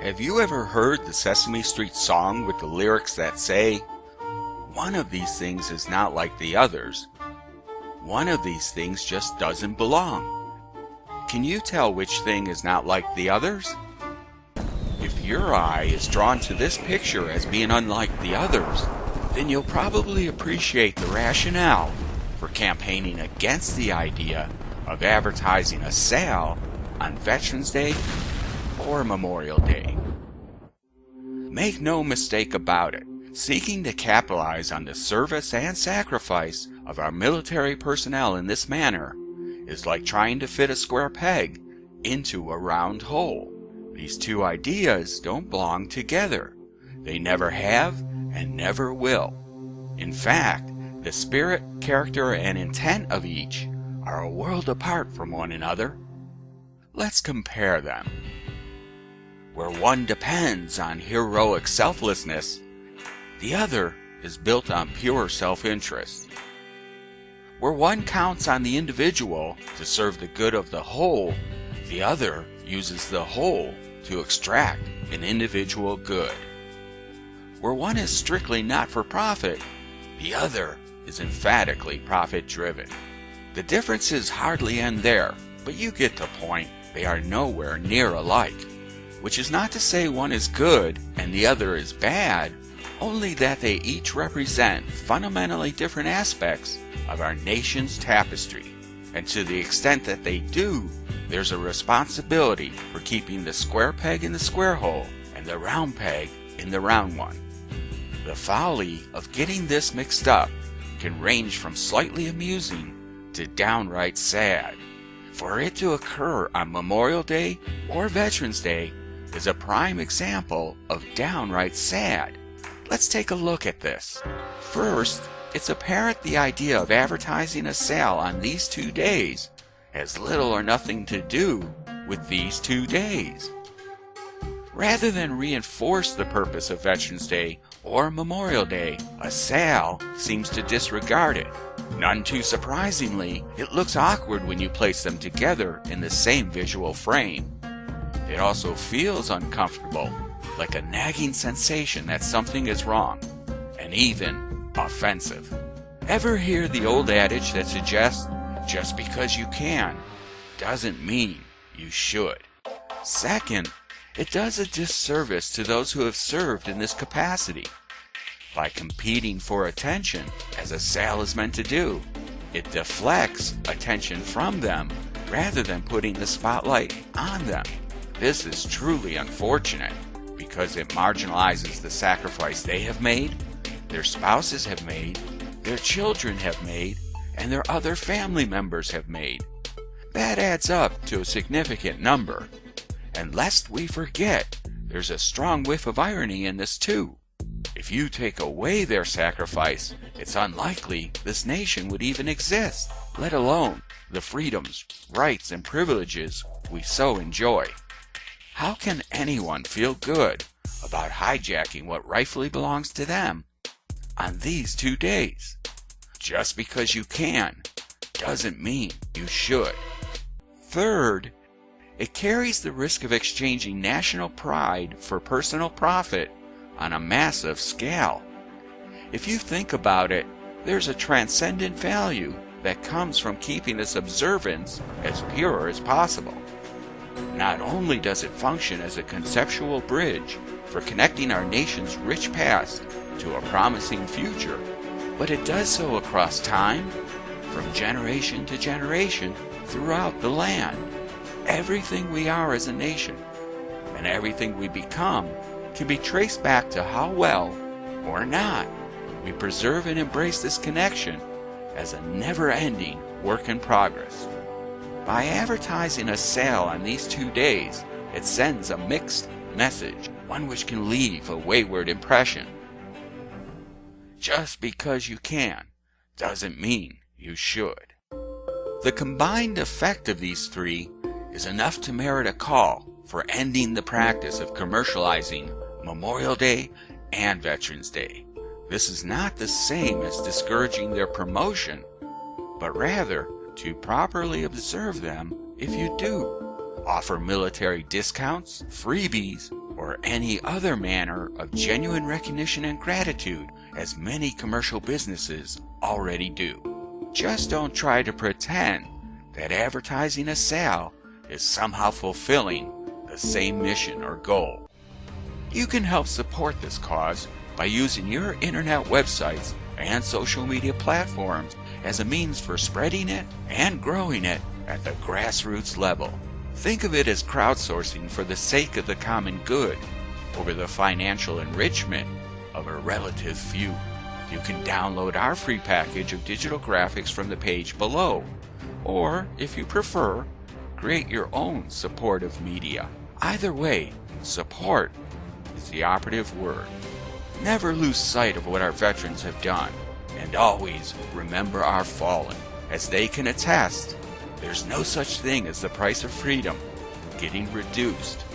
Have you ever heard the Sesame Street song with the lyrics that say, "One of these things is not like the others. One of these things just doesn't belong"? Can you tell which thing is not like the others? If your eye is drawn to this picture as being unlike the others, then you'll probably appreciate the rationale for campaigning against the idea of advertising a sale on Veterans Day or Memorial Day. Make no mistake about it, seeking to capitalize on the service and sacrifice of our military personnel in this manner is like trying to fit a square peg into a round hole. These two ideas don't belong together. They never have and never will. In fact, the spirit, character, and intent of each are a world apart from one another. Let's compare them. Where one depends on heroic selflessness, the other is built on pure self-interest. Where one counts on the individual to serve the good of the whole, the other uses the whole to extract an individual good. Where one is strictly not-for-profit, the other is emphatically profit-driven. The differences hardly end there, but you get the point. They are nowhere near alike, which is not to say one is good and the other is bad, only that they each represent fundamentally different aspects of our nation's tapestry, and to the extent that they do, there's a responsibility for keeping the square peg in the square hole and the round peg in the round one. The folly of getting this mixed up can range from slightly amusing to downright sad. For it to occur on Memorial Day or Veterans Day is a prime example of downright sad. Let's take a look at this. First, it's apparent the idea of advertising a sale on these 2 days has little or nothing to do with these 2 days. Rather than reinforce the purpose of Veterans Day or Memorial Day, a sale seems to disregard it. None too surprisingly, it looks awkward when you place them together in the same visual frame. It also feels uncomfortable, like a nagging sensation that something is wrong, and even offensive. Ever hear the old adage that suggests just because you can doesn't mean you should? Second, it does a disservice to those who have served in this capacity. By competing for attention, as a sale is meant to do, it deflects attention from them rather than putting the spotlight on them. This is truly unfortunate because it marginalizes the sacrifice they have made, their spouses have made, their children have made, and their other family members have made. That adds up to a significant number. And lest we forget, there's a strong whiff of irony in this too. If you take away their sacrifice, it's unlikely this nation would even exist, let alone the freedoms, rights, and privileges we so enjoy. How can anyone feel good about hijacking what rightfully belongs to them on these 2 days? Just because you can doesn't mean you should. Third, it carries the risk of exchanging national pride for personal profit on a massive scale. If you think about it, there's a transcendent value that comes from keeping this observance as pure as possible. Not only does it function as a conceptual bridge for connecting our nation's rich past to a promising future, but it does so across time, from generation to generation, throughout the land. Everything we are as a nation, and everything we become, can be traced back to how well, or not, we preserve and embrace this connection as a never-ending work in progress. By advertising a sale on these 2 days, it sends a mixed message, one which can leave a wayward impression. Just because you can doesn't mean you should. The combined effect of these three is enough to merit a call for ending the practice of commercializing Memorial Day and Veterans Day. This is not the same as discouraging their promotion, but rather to properly observe them if you do. Offer military discounts, freebies, or or any other manner of genuine recognition and gratitude, as many commercial businesses already do. Just don't try to pretend that advertising a sale is somehow fulfilling the same mission or goal. You can help support this cause by using your internet websites and social media platforms as a means for spreading it and growing it at the grassroots level. Think of it as crowdsourcing for the sake of the common good over the financial enrichment of a relative few. You can download our free package of digital graphics from the page below, or, if you prefer, create your own supportive media. Either way, support is the operative word. Never lose sight of what our veterans have done, and always remember our fallen. As they can attest, there's no such thing as the price of freedom getting reduced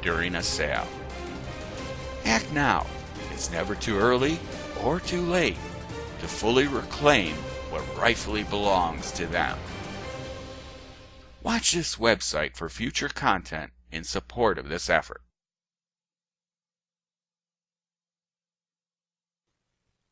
during a sale. Act now. It's never too early or too late to fully reclaim what rightfully belongs to them. Watch this website for future content in support of this effort.